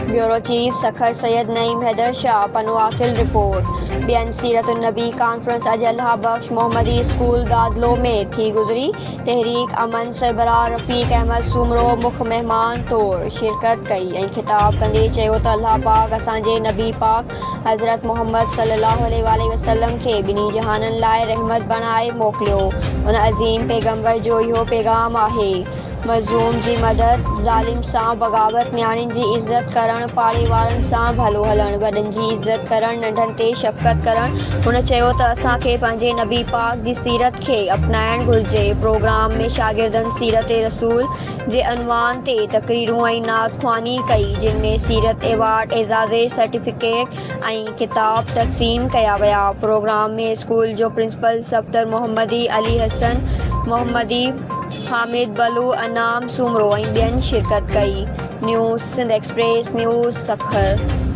Bureau chief Sukkur Syed Naeem Haider Shah पनवाफिल report. बियन सीरतुन नबी कॉन्फ्रेंस अज अल्लाह बख्श मोहम्मदी स्कूल दादलो में थी गुजरी। तहरीक अमन सरबराह रफ़ीक अहमद सुमरो मुख्य मेहमान तौर शिरकत कई ऐं खिताब कंदे चयो त अल्लाह पाक असांजे नबी पाक हज़रत मोहम्मद सल्लल्लाहु अलैहि वसल्लम खे ॿिन्ही जहाननि लाइ रहमत बणाए मोकिलियो। उन अज़ीम पैगंबर जो इहो पैगाम आहे मज़लूम जी मदद, ज़ालिम सां बग़ावत, न्याणियुनि जी इज़त करणु, पाड़े वारनि सां भलो हलणु, वॾनि जी इज़त करणु, नंढनि ते शफ़क़त करणु। हुन चयो त असांखे पंहिंजे नबी पाक जी सीरत खे अपनाइणु घुरिजे। प्रोग्राम में शागिर्दनि सीरत रसूल जे अनवान ते तक़रीरूं ऐं नात ख़्वानी कई, जिन में सीरत एवार्ड, एज़ाज़े सर्टिफिकेट ऐं किताब तक़सीम कया विया। प्रोग्राम में स्कूल जो प्रिंसिपल सफ़दर मोहम्मदी, अली हसन मोहम्मदी, हामिद बलू, अनाम सुमरो ऐं ॿियनि शिरकत कई। News Sindh express news Sukkur.